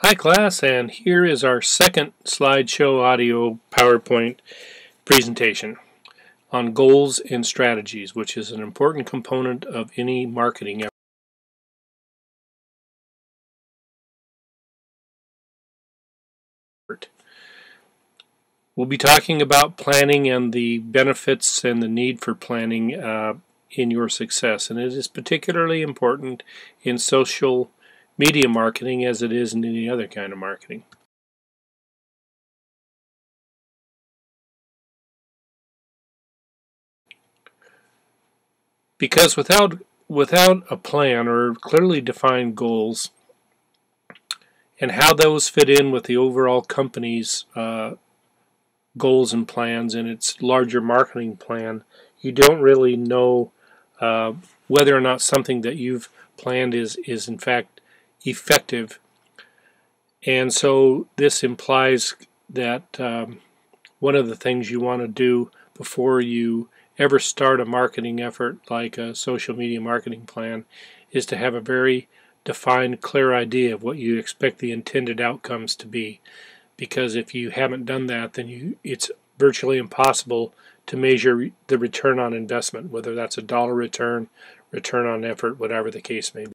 Hi class, and here is our second slideshow audio PowerPoint presentation on goals and strategies, which is an important component of any marketing effort. We'll be talking about planning and the benefits and the need for planning in your success, and it is particularly important in social media marketing as it is in any other kind of marketing. Because without a plan or clearly defined goals and how those fit in with the overall company's goals and plans and its larger marketing plan, you don't really know whether or not something that you've planned is in fact effective. And so this implies that one of the things you want to do before you ever start a marketing effort like a social media marketing plan is to have a very defined, clear idea of what you expect the intended outcomes to be. Because if you haven't done that, then it's virtually impossible to measure the return on investment, whether that's a dollar return, return on effort, whatever the case may be.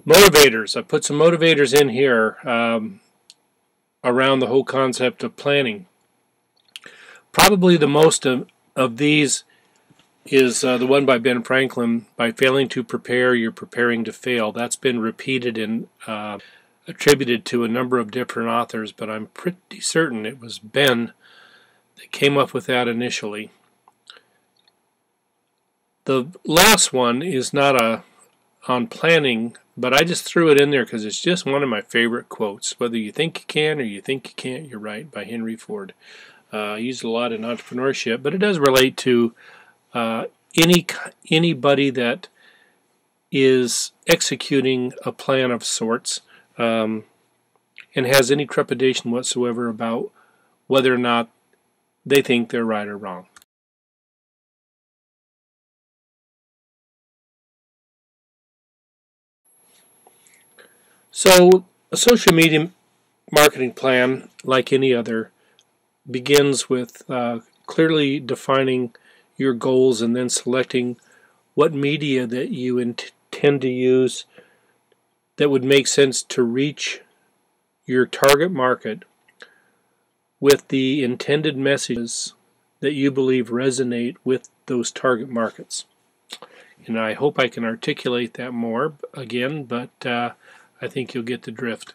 Motivators. I put some motivators in here around the whole concept of planning. Probably the most of these is the one by Ben Franklin. By failing to prepare, you're preparing to fail. That's been repeated and attributed to a number of different authors, but I'm pretty certain it was Ben that came up with that initially. The last one is not on planning, but I just threw it in there because it's just one of my favorite quotes. Whether you think you can or you think you can't, you're right, by Henry Ford. I use it a lot in entrepreneurship, but it does relate to anybody that is executing a plan of sorts and has any trepidation whatsoever about whether or not they think they're right or wrong. So a social media marketing plan, like any other, begins with clearly defining your goals and then selecting what media that you intend to use that would make sense to reach your target market with the intended messages that you believe resonate with those target markets. And I hope I can articulate that more again, but I think you'll get the drift.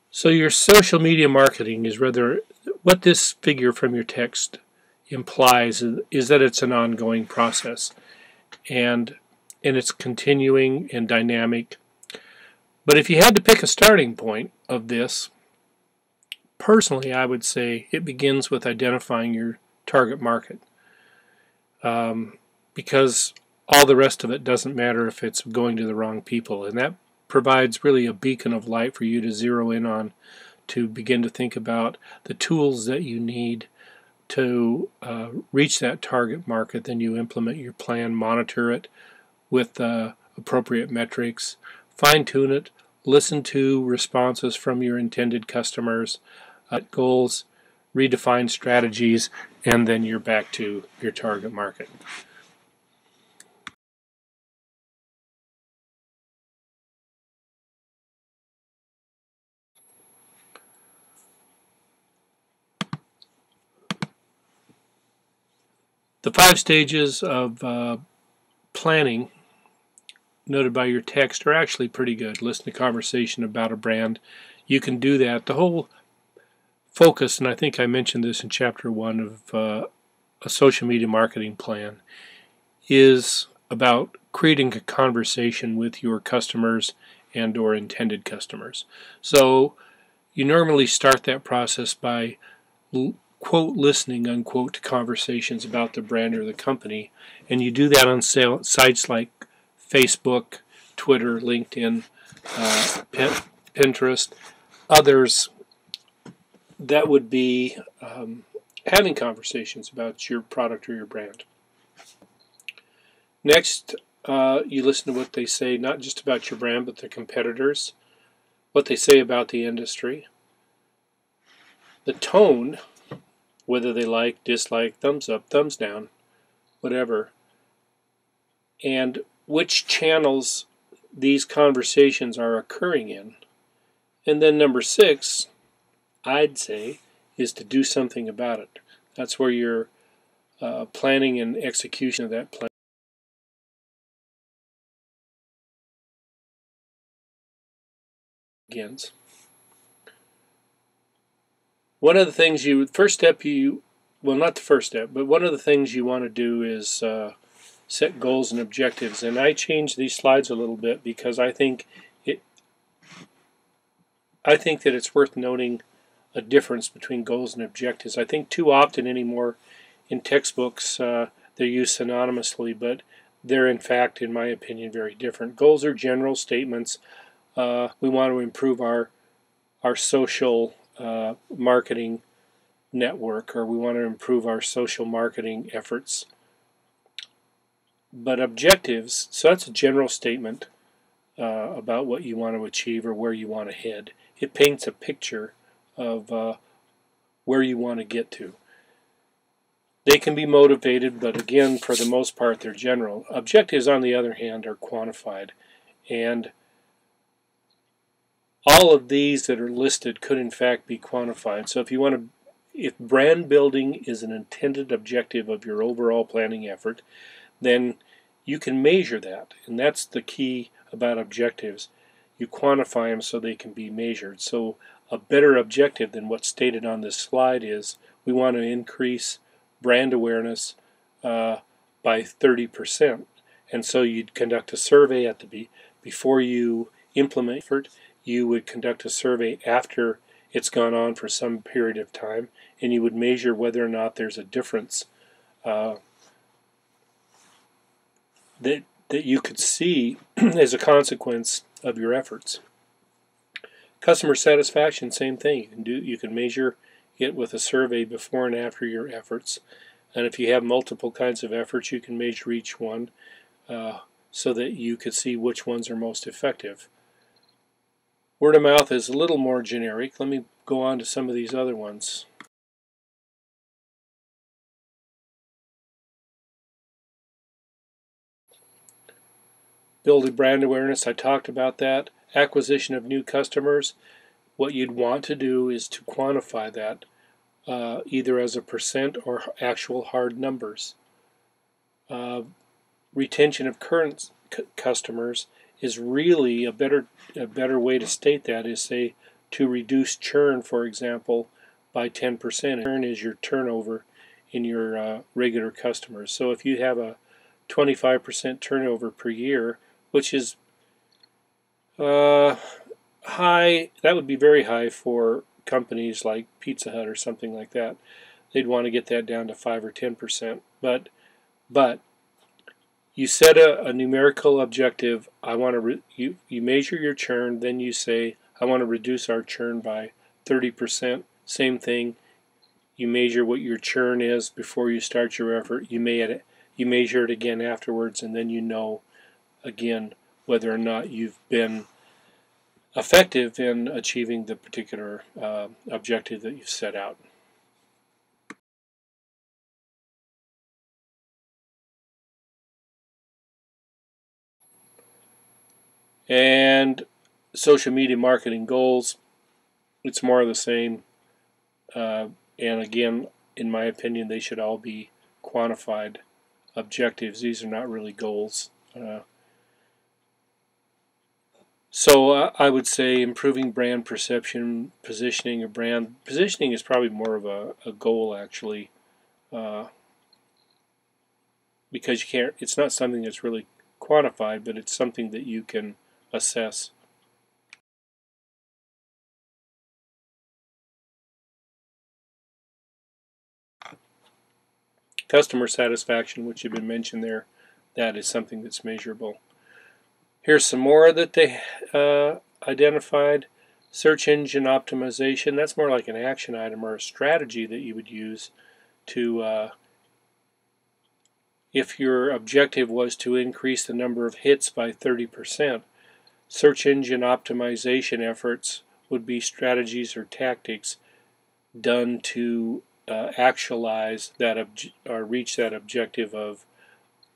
So your social media marketing is rather, what this figure from your text implies is that it's an ongoing process and it's continuing and dynamic. But if you had to pick a starting point of this, personally I would say it begins with identifying your target market, because all the rest of it doesn't matter if it's going to the wrong people, and that provides really a beacon of light for you to zero in on, to begin to think about the tools that you need to reach that target market. Then you implement your plan, monitor it with appropriate metrics, fine-tune it, listen to responses from your intended customers, goals, redefine strategies, and then you're back to your target market. The 5 stages of planning noted by your text are actually pretty good. Listen to conversation about a brand. You can do that. The whole focus, and I think I mentioned this in chapter 1 of a social media marketing plan, is about creating a conversation with your customers and or intended customers. So you normally start that process by quote listening unquote to conversations about the brand or the company, and you do that on sites like Facebook, Twitter, LinkedIn, Pinterest, others, that would be having conversations about your product or your brand. Next, you listen to what they say, not just about your brand, but the competitors, what they say about the industry, the tone, whether they like, dislike, thumbs up, thumbs down, whatever, and which channels these conversations are occurring in. And then number 6, I'd say, is to do something about it. That's where your planning and execution of that plan begins. One of the things one of the things you want to do is set goals and objectives. And I changed these slides a little bit because I think that it's worth noting a difference between goals and objectives. I think too often anymore in textbooks they're used synonymously, but they're in fact, in my opinion, very different. Goals are general statements. We want to improve our social marketing network, or we want to improve our social marketing efforts. But objectives, so that's a general statement about what you want to achieve or where you want to head. It paints a picture of where you want to get to. They can be motivated, but again, for the most part, they're general. Objectives, on the other hand, are quantified. And all of these that are listed could in fact be quantified. So if brand building is an intended objective of your overall planning effort, then you can measure that. And that's the key about objectives. You quantify them so they can be measured. So a better objective than what's stated on this slide is we want to increase brand awareness by 30%. And so you'd conduct a survey before you implement effort. You would conduct a survey after it's gone on for some period of time, and you would measure whether or not there's a difference that you could see as a consequence of your efforts. Customer satisfaction, same thing. You can measure it with a survey before and after your efforts, and if you have multiple kinds of efforts, you can measure each one so that you could see which ones are most effective. Word of mouth is a little more generic. Let me go on to some of these other ones. Building brand awareness, I talked about that. Acquisition of new customers, what you'd want to do is to quantify that either as a percent or actual hard numbers. Retention of current customers is really a better way to state that is, say, to reduce churn, for example, by 10%. Churn is your turnover in your regular customers. So if you have a 25% turnover per year, which is high, that would be very high for companies like Pizza Hut or something like that. They'd want to get that down to 5 or 10%. But you set a numerical objective. You measure your churn, then you say, I want to reduce our churn by 30%. Same thing. You measure what your churn is before you start your effort. You measure it again afterwards, and then you know again whether or not you've been effective in achieving the particular objective that you've set out. And social media marketing goals, it's more of the same. And again, in my opinion, they should all be quantified objectives. These are not really goals. So I would say improving brand perception, positioning. Positioning is probably more of a goal, actually, because it's not something that's really quantified, but it's something that you can assess. Customer satisfaction, which had been mentioned there, that is something that's measurable. Here's some more that they identified. Search engine optimization, that's more like an action item or a strategy that you would use to, if your objective was to increase the number of hits by 30%, search engine optimization efforts would be strategies or tactics done to actualize that or reach that objective of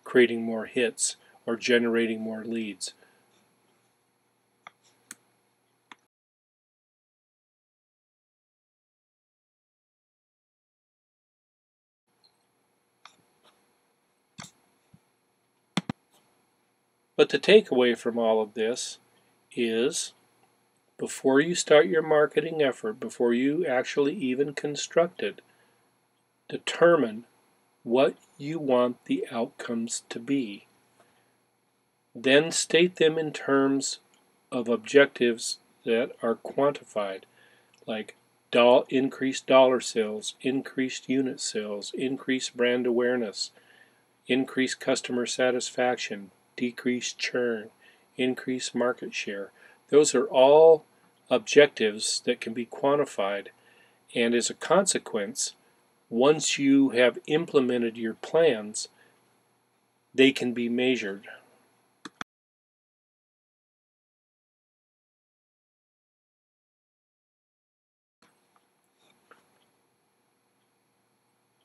creating more hits or generating more leads. But the takeaway from all of this is, before you start your marketing effort, before you actually even construct it, determine what you want the outcomes to be. Then state them in terms of objectives that are quantified, like increased dollar sales, increased unit sales, increased brand awareness, increased customer satisfaction, decreased churn, increased market share. Those are all objectives that can be quantified, and as a consequence, once you have implemented your plans, they can be measured.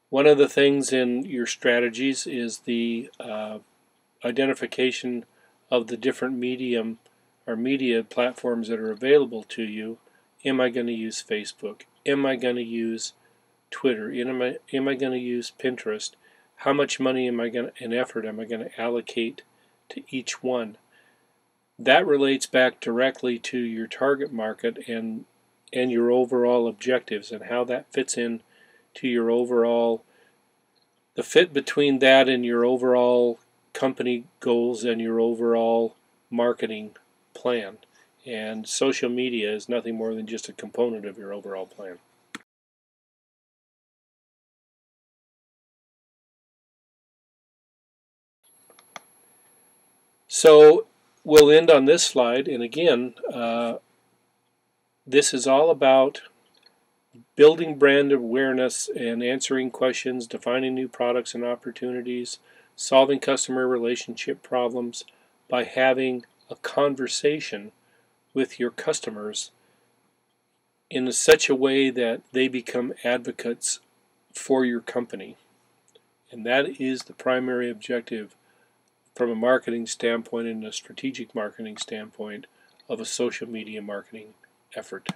One of the things in your strategies is the identification of the different medium or media platforms that are available to you. Am I going to use Facebook? Am I going to use Twitter? Am I going to use Pinterest? How much money and effort am I going to allocate to each one? That relates back directly to your target market and your overall objectives, and how that fits in to your overall, the fit between that and your overall company goals and your overall marketing plan. And social media is nothing more than just a component of your overall plan. So we'll end on this slide, and again, this is all about building brand awareness and answering questions, defining new products and opportunities, solving customer relationship problems by having a conversation with your customers in such a way that they become advocates for your company. And that is the primary objective from a marketing standpoint and a strategic marketing standpoint of a social media marketing effort.